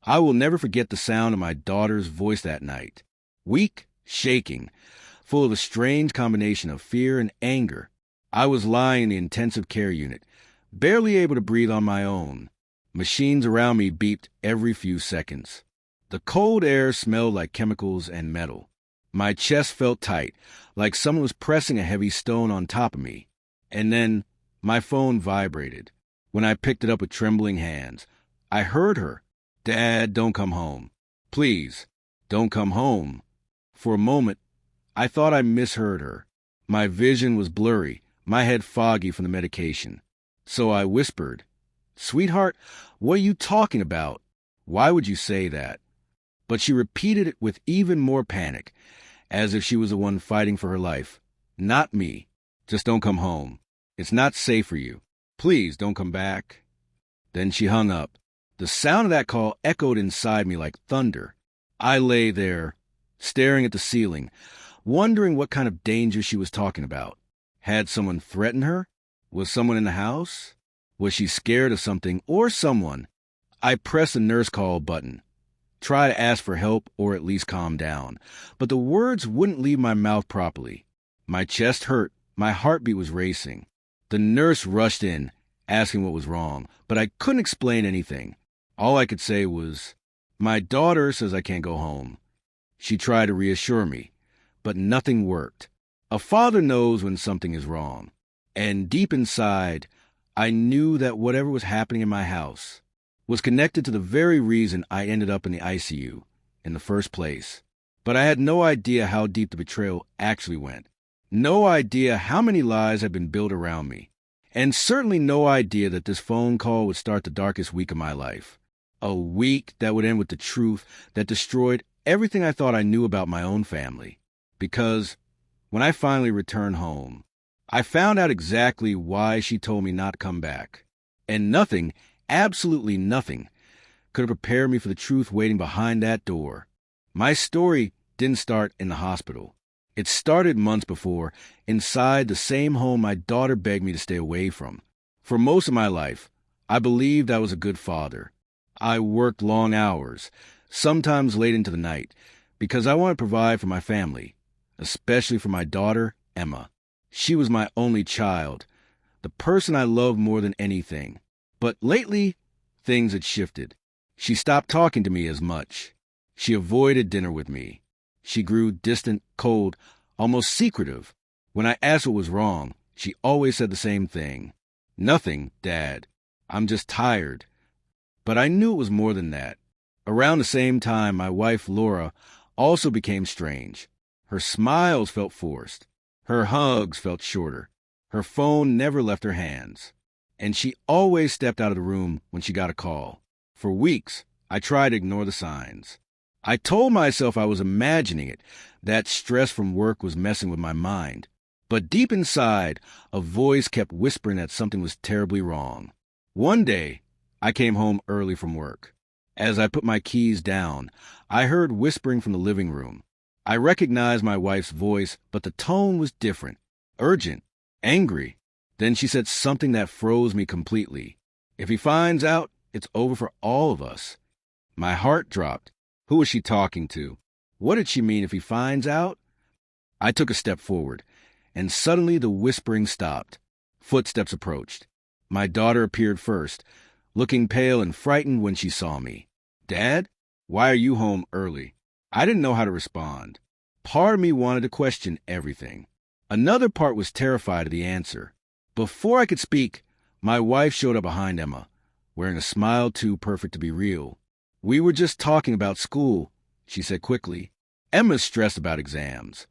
I will never forget the sound of my daughter's voice that night. Weak, shaking, full of a strange combination of fear and anger. I was lying in the intensive care unit, barely able to breathe on my own. Machines around me beeped every few seconds. The cold air smelled like chemicals and metal. My chest felt tight, like someone was pressing a heavy stone on top of me. And then my phone vibrated. When I picked it up with trembling hands, I heard her. "Dad, don't come home. Please, don't come home." For a moment, I thought I misheard her. My vision was blurry, my head foggy from the medication. So I whispered, "Sweetheart, what are you talking about? Why would you say that?" But she repeated it with even more panic, as if she was the one fighting for her life. "Not me. Just don't come home. It's not safe for you. Please don't come back." Then she hung up. The sound of that call echoed inside me like thunder. I lay there, staring at the ceiling, wondering what kind of danger she was talking about. Had someone threatened her? Was someone in the house? Was she scared of something or someone? I pressed the nurse call button. Try to ask for help or at least calm down. But the words wouldn't leave my mouth properly. My chest hurt. My heartbeat was racing. The nurse rushed in, asking what was wrong, but I couldn't explain anything. All I could say was, "My daughter says I can't go home." She tried to reassure me, but nothing worked. A father knows when something is wrong. And deep inside, I knew that whatever was happening in my house was connected to the very reason I ended up in the ICU in the first place. But I had no idea how deep the betrayal actually went. No idea how many lies had been built around me. And certainly no idea that this phone call would start the darkest week of my life. A week that would end with the truth that destroyed everything I thought I knew about my own family. Because when I finally returned home, I found out exactly why she told me not to come back. And nothing, absolutely nothing, could have prepared me for the truth waiting behind that door. My story didn't start in the hospital. It started months before, inside the same home my daughter begged me to stay away from. For most of my life, I believed I was a good father. I worked long hours, sometimes late into the night, because I wanted to provide for my family, especially for my daughter, Emma. She was my only child, the person I loved more than anything. But lately, things had shifted. She stopped talking to me as much. She avoided dinner with me. She grew distant, cold, almost secretive. When I asked what was wrong, she always said the same thing. "Nothing, Dad. I'm just tired." But I knew it was more than that. Around the same time, my wife, Laura, also became strange. Her smiles felt forced. Her hugs felt shorter. Her phone never left her hands. And she always stepped out of the room when she got a call. For weeks, I tried to ignore the signs. I told myself I was imagining it, that stress from work was messing with my mind. But deep inside, a voice kept whispering that something was terribly wrong. One day, I came home early from work. As I put my keys down, I heard whispering from the living room. I recognized my wife's voice, but the tone was different, urgent, angry. Then she said something that froze me completely. "If he finds out, it's over for all of us." My heart dropped. Who was she talking to? What did she mean, if he finds out? I took a step forward, and suddenly the whispering stopped. Footsteps approached. My daughter appeared first, looking pale and frightened when she saw me. "Dad, why are you home early?" I didn't know how to respond. Part of me wanted to question everything. Another part was terrified of the answer. Before I could speak, my wife showed up behind Emma, wearing a smile too perfect to be real. "We were just talking about school," she said quickly. "Emma's stressed about exams."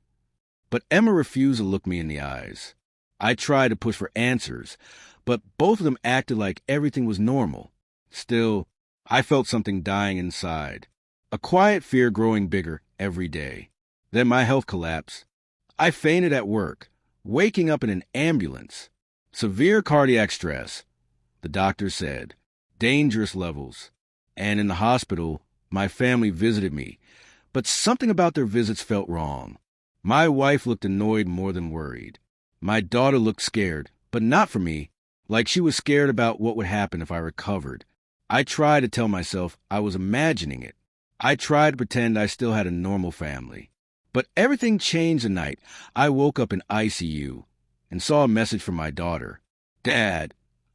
But Emma refused to look me in the eyes. I tried to push for answers, but both of them acted like everything was normal. Still, I felt something dying inside. A quiet fear growing bigger every day. Then my health collapsed. I fainted at work, waking up in an ambulance. Severe cardiac stress, the doctor said. Dangerous levels. And in the hospital, my family visited me, but something about their visits felt wrong. My wife looked annoyed more than worried. My daughter looked scared, but not for me, like she was scared about what would happen if I recovered. I tried to tell myself I was imagining it. I tried to pretend I still had a normal family. But everything changed the night I woke up in ICU and saw a message from my daughter. Dad,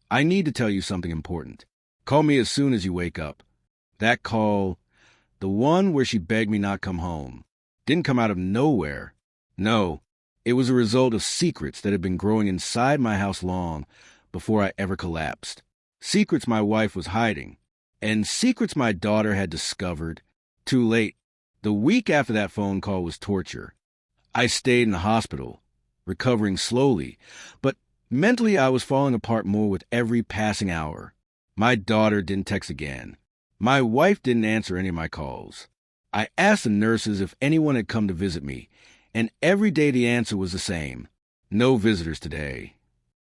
I need to tell you something important. Call me as soon as you wake up. That call, the one where she begged me not come home, didn't come out of nowhere. No, it was a result of secrets that had been growing inside my house long before I ever collapsed. Secrets my wife was hiding, and secrets my daughter had discovered. Too late. The week after that phone call was torture. I stayed in the hospital, recovering slowly, but mentally I was falling apart more with every passing hour. My daughter didn't text again. My wife didn't answer any of my calls. I asked the nurses if anyone had come to visit me, and every day the answer was the same. No visitors today.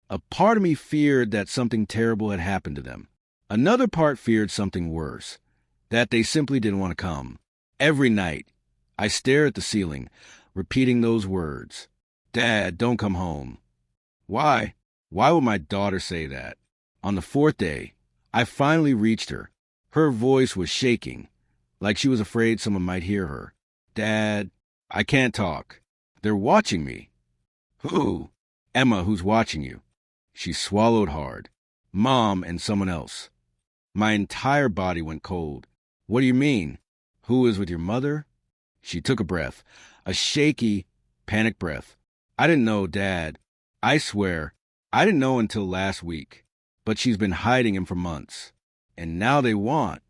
A part of me feared that something terrible had happened to them. Another part feared something worse, that they simply didn't want to come. Every night, I stare at the ceiling, repeating those words. Dad, don't come home. Why? Why would my daughter say that? On the fourth day, I finally reached her. Her voice was shaking, like she was afraid someone might hear her. Dad, I can't talk. They're watching me. Who? Emma, who's watching you. She swallowed hard. Mom and someone else. My entire body went cold. What do you mean? Who is with your mother? She took a breath, a shaky, panicked breath. I didn't know, Dad. I swear, I didn't know until last week. But she's been hiding him for months. And now they want.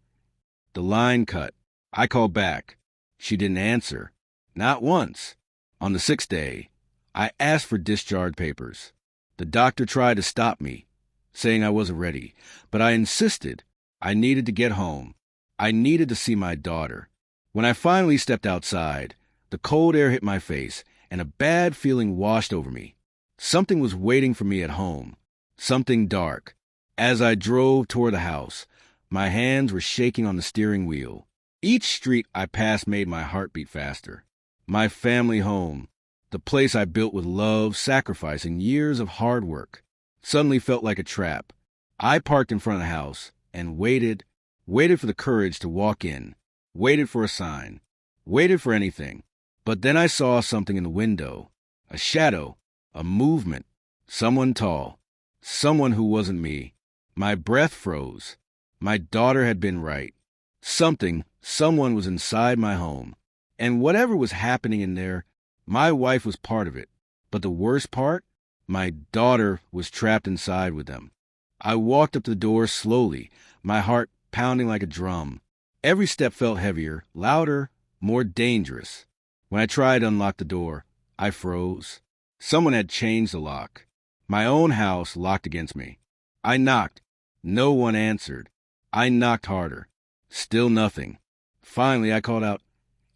The line cut. I called back. She didn't answer. Not once. On the sixth day, I asked for discharge papers. The doctor tried to stop me, saying I wasn't ready, but I insisted. I needed to get home. I needed to see my daughter. When I finally stepped outside, the cold air hit my face, and a bad feeling washed over me. Something was waiting for me at home. Something dark. As I drove toward the house, my hands were shaking on the steering wheel. Each street I passed made my heart beat faster. My family home, the place I built with love, sacrifice, and years of hard work, suddenly felt like a trap. I parked in front of the house and waited for the courage to walk in, waited for a sign, waited for anything. But then I saw something in the window, a shadow, a movement, someone tall, someone who wasn't me. My breath froze. My daughter had been right. Someone was inside my home. And whatever was happening in there, my wife was part of it. But the worst part? My daughter was trapped inside with them. I walked up the door slowly, my heart pounding like a drum. Every step felt heavier, louder, more dangerous. When I tried to unlock the door, I froze. Someone had changed the lock. My own house locked against me. I knocked. No one answered. I knocked harder. Still nothing. Finally, I called out,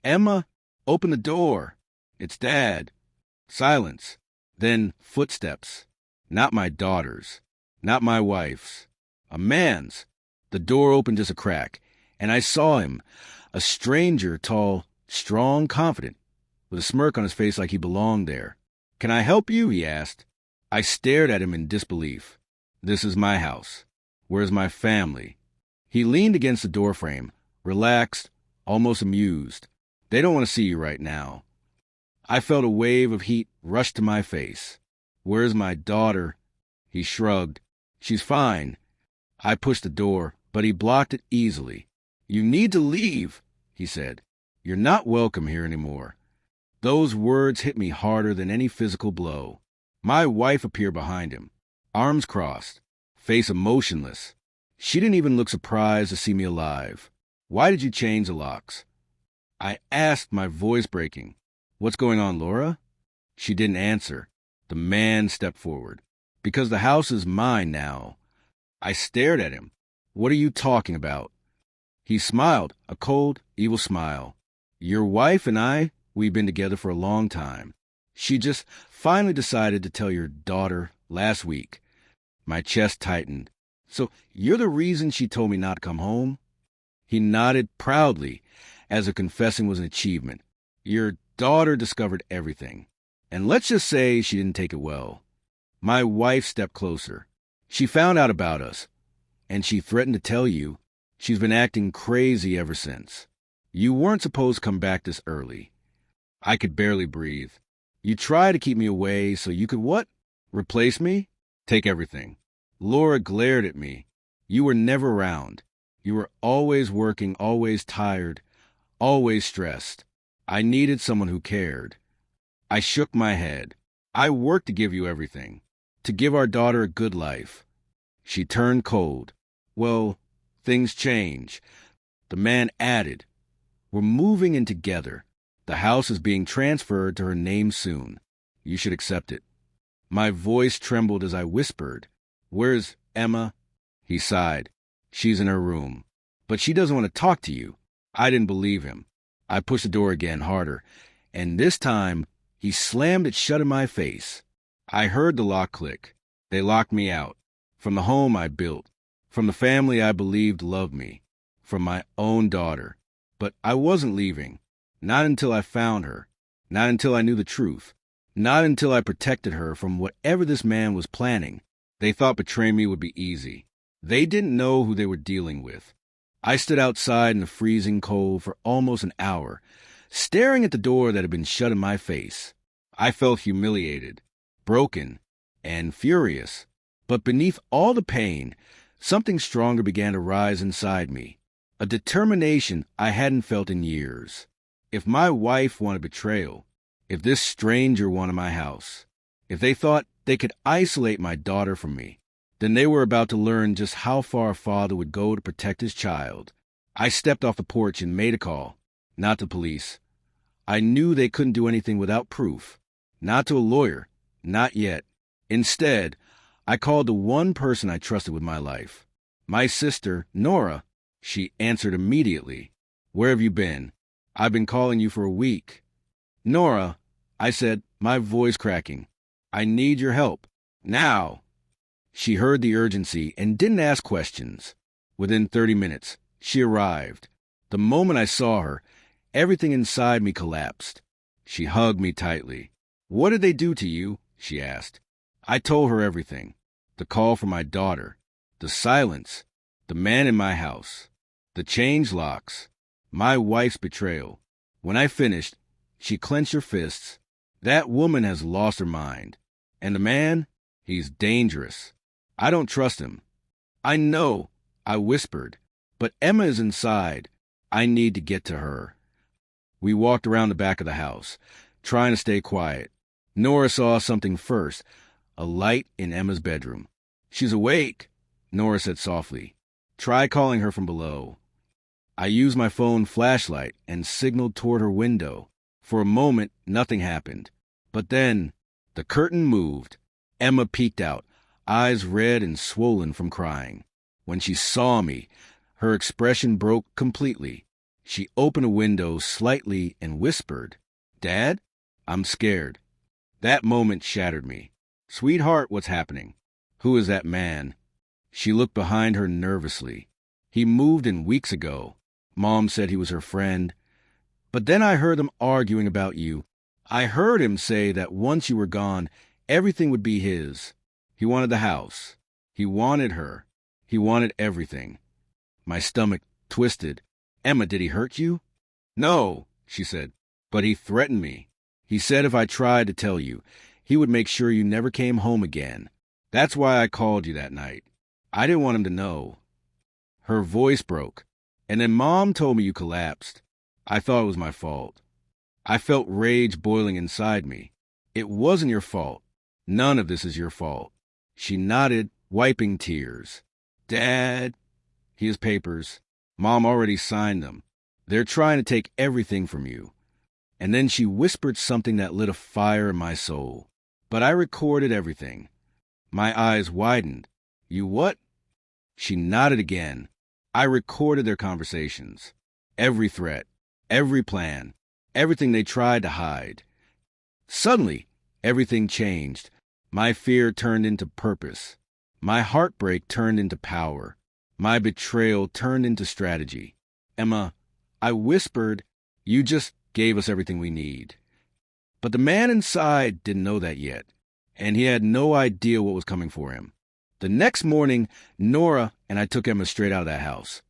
Emma, open the door. It's Dad. Silence. Then footsteps. Not my daughter's. Not my wife's. A man's. The door opened just a crack, and I saw him. A stranger, tall, strong, confident, with a smirk on his face like he belonged there. Can I help you? He asked. I stared at him in disbelief. This is my house. Where's my family? He leaned against the doorframe, relaxed, almost amused. They don't want to see you right now. I felt a wave of heat rush to my face. Where's my daughter? He shrugged. She's fine. I pushed the door, but he blocked it easily. You need to leave, he said. You're not welcome here anymore. Those words hit me harder than any physical blow. My wife appeared behind him, arms crossed, face emotionless. She didn't even look surprised to see me alive. Why did you change the locks? I asked, my voice breaking. What's going on, Laura? She didn't answer. The man stepped forward. Because the house is mine now. I stared at him. What are you talking about? He smiled, a cold, evil smile. Your wife and I, we've been together for a long time. She just finally decided to tell your daughter last week. My chest tightened. So you're the reason she told me not to come home? He nodded proudly, as if confessing was an achievement. Your daughter discovered everything. And let's just say she didn't take it well. My wife stepped closer. She found out about us, and she threatened to tell you. She's been acting crazy ever since. You weren't supposed to come back this early. I could barely breathe. You tried to keep me away so you could what? Replace me? Take everything. Laura glared at me. You were never around. You were always working, always tired, always stressed. I needed someone who cared. I shook my head. I worked to give you everything, to give our daughter a good life. She turned cold. Well, things change. The man added, we're moving in together. The house is being transferred to her name soon. You should accept it. My voice trembled as I whispered, where's Emma? He sighed. She's in her room. But she doesn't want to talk to you. I didn't believe him. I pushed the door again harder, and this time he slammed it shut in my face. I heard the lock click. They locked me out. From the home I built. From the family I believed loved me. From my own daughter. But I wasn't leaving. Not until I found her. Not until I knew the truth. Not until I protected her from whatever this man was planning. They thought betraying me would be easy. They didn't know who they were dealing with. I stood outside in the freezing cold for almost an hour, staring at the door that had been shut in my face. I felt humiliated, broken, and furious. But beneath all the pain, something stronger began to rise inside me. A determination I hadn't felt in years. If my wife wanted betrayal, if this stranger wanted my house, if they thought they could isolate my daughter from me, then they were about to learn just how far a father would go to protect his child. I stepped off the porch and made a call. Not to police. I knew they couldn't do anything without proof. Not to a lawyer. Not yet. Instead, I called the one person I trusted with my life. My sister, Nora. She answered immediately. Where have you been? I've been calling you for a week. Nora, I said, my voice cracking. I need your help. Now. She heard the urgency and didn't ask questions. Within 30 minutes, she arrived. The moment I saw her, everything inside me collapsed. She hugged me tightly. What did they do to you? She asked. I told her everything. The call from my daughter. The silence. The man in my house. The change locks. My wife's betrayal. When I finished, she clenched her fists. That woman has lost her mind. And the man, he's dangerous. I don't trust him. I know, I whispered. But Emma is inside. I need to get to her. We walked around the back of the house, trying to stay quiet. Nora saw something first, a light in Emma's bedroom. She's awake, Nora said softly. Try calling her from below. I used my phone flashlight and signaled toward her window. For a moment, nothing happened. But then, the curtain moved. Emma peeked out, eyes red and swollen from crying. When she saw me, her expression broke completely. She opened a window slightly and whispered, Dad, I'm scared. That moment shattered me. Sweetheart, what's happening? Who is that man? She looked behind her nervously. He moved in weeks ago. Mom said he was her friend. But then I heard them arguing about you. I heard him say that once you were gone, everything would be his. He wanted the house. He wanted her. He wanted everything. My stomach twisted. Emma, did he hurt you? No, she said, but he threatened me. He said if I tried to tell you, he would make sure you never came home again. That's why I called you that night. I didn't want him to know. Her voice broke. And then Mom told me you collapsed. I thought it was my fault. I felt rage boiling inside me. It wasn't your fault. None of this is your fault. She nodded, wiping tears. Dad, here's papers. Mom already signed them. They're trying to take everything from you. And then she whispered something that lit a fire in my soul. But I recorded everything. My eyes widened. You what? She nodded again. I recorded their conversations. Every threat. Every plan. Everything they tried to hide. Suddenly, everything changed. My fear turned into purpose. My heartbreak turned into power. My betrayal turned into strategy. Emma, I whispered, you just gave us everything we need. But the man inside didn't know that yet, and he had no idea what was coming for him. The next morning, Nora and I took Emma straight out of that house.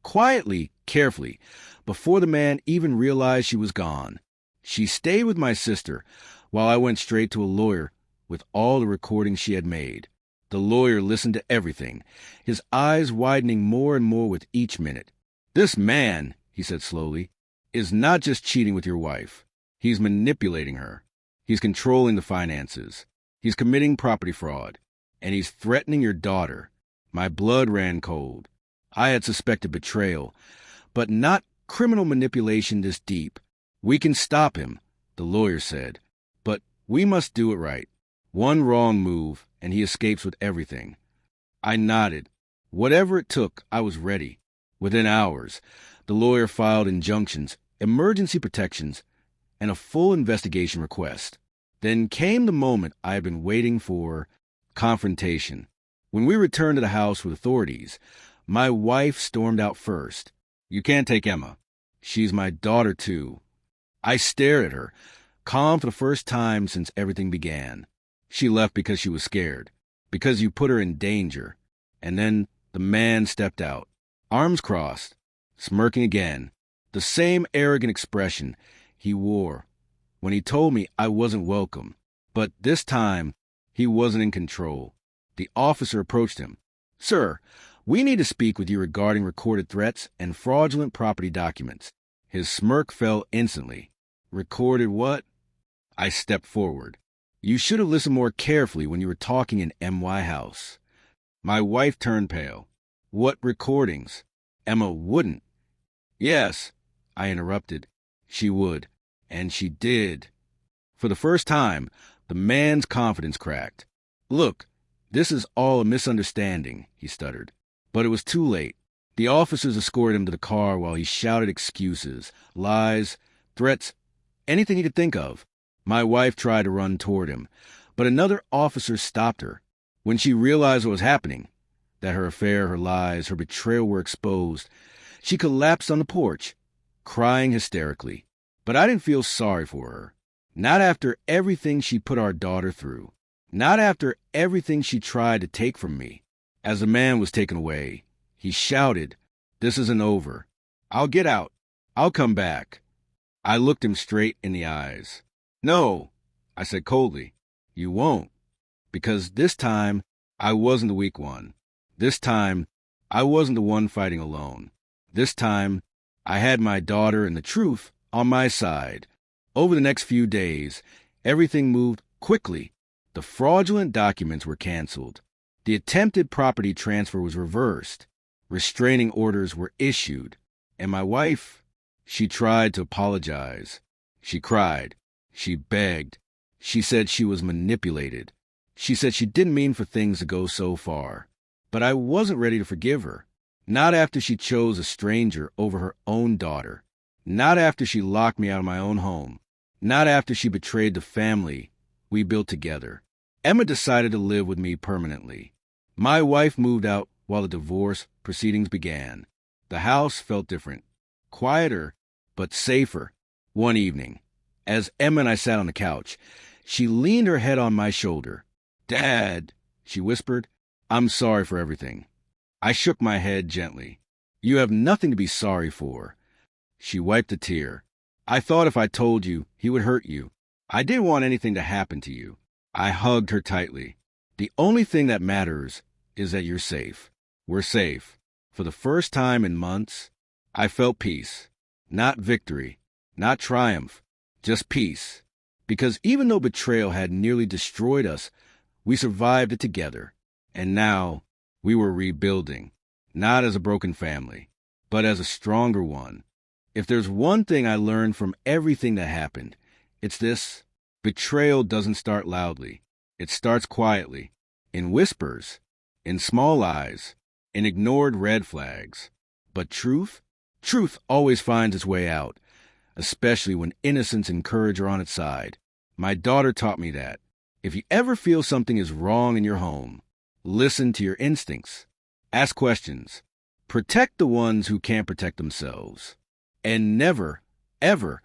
quietly, carefully, before the man even realized she was gone. She stayed with my sister while I went straight to a lawyer with all the recordings she had made. The lawyer listened to everything, his eyes widening more and more with each minute. "This man," he said slowly, "is not just cheating with your wife. He's manipulating her. He's controlling the finances. He's committing property fraud. And he's threatening your daughter." My blood ran cold. I had suspected betrayal, but not criminal manipulation this deep. "We can stop him," the lawyer said, "but we must do it right. One wrong move, and he escapes with everything." I nodded. Whatever it took, I was ready. Within hours, the lawyer filed injunctions, emergency protections, and a full investigation request. Then came the moment I had been waiting for: confrontation. When we returned to the house with authorities, my wife stormed out first. "You can't take Emma. She's my daughter, too." I stared at her, calm for the first time since everything began. She left because she was scared, because you put her in danger. And then the man stepped out, arms crossed, smirking again, the same arrogant expression he wore when he told me I wasn't welcome. But this time, he wasn't in control. The officer approached him. "Sir, we need to speak with you regarding recorded threats and fraudulent property documents." His smirk fell instantly. "Recorded what?" I stepped forward. "You should have listened more carefully when you were talking in M.Y. House." My wife turned pale. "What recordings?" Emma wouldn't. "Yes," I interrupted. "She would. And she did." For the first time, the man's confidence cracked. "Look, this is all a misunderstanding," he stuttered. But it was too late. The officers escorted him to the car while he shouted excuses, lies, threats, anything he could think of. My wife tried to run toward him, but another officer stopped her. When she realized what was happening, that her affair, her lies, her betrayal were exposed, she collapsed on the porch, crying hysterically. But I didn't feel sorry for her. Not after everything she put our daughter through. Not after everything she tried to take from me. As the man was taken away, he shouted, "This isn't over. I'll get out. I'll come back." I looked him straight in the eyes. "No," I said coldly, "you won't. Because this time, I wasn't the weak one. This time, I wasn't the one fighting alone. This time, I had my daughter and the truth on my side." Over the next few days, everything moved quickly. The fraudulent documents were canceled. The attempted property transfer was reversed. Restraining orders were issued. And my wife, she tried to apologize. She cried. She begged. She said she was manipulated. She said she didn't mean for things to go so far. But I wasn't ready to forgive her. Not after she chose a stranger over her own daughter. Not after she locked me out of my own home. Not after she betrayed the family we built together. Emma decided to live with me permanently. My wife moved out while the divorce proceedings began. The house felt different. Quieter, but safer. One evening, as Emma and I sat on the couch, she leaned her head on my shoulder. "Dad," she whispered, "I'm sorry for everything." I shook my head gently. "You have nothing to be sorry for." She wiped a tear. "I thought if I told you, he would hurt you. I didn't want anything to happen to you." I hugged her tightly. "The only thing that matters is that you're safe." We're safe. For the first time in months, I felt peace. Not victory, not triumph, just peace. Because even though betrayal had nearly destroyed us, we survived it together. And now, we were rebuilding. Not as a broken family, but as a stronger one. If there's one thing I learned from everything that happened, it's this: betrayal doesn't start loudly. It starts quietly, in whispers, in small lies, in ignored red flags. But truth always finds its way out, especially when innocence and courage are on its side. My daughter taught me that. If you ever feel something is wrong in your home, listen to your instincts. Ask questions. Protect the ones who can't protect themselves. And never, ever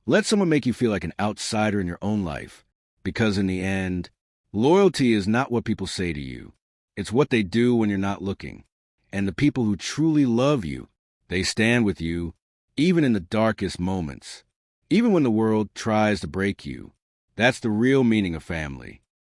let someone make you feel like an outsider in your own life. Because in the end, loyalty is not what people say to you. It's what they do when you're not looking. And the people who truly love you, They stand with you, even in the darkest moments. Even when the world tries to break you. That's the real meaning of family.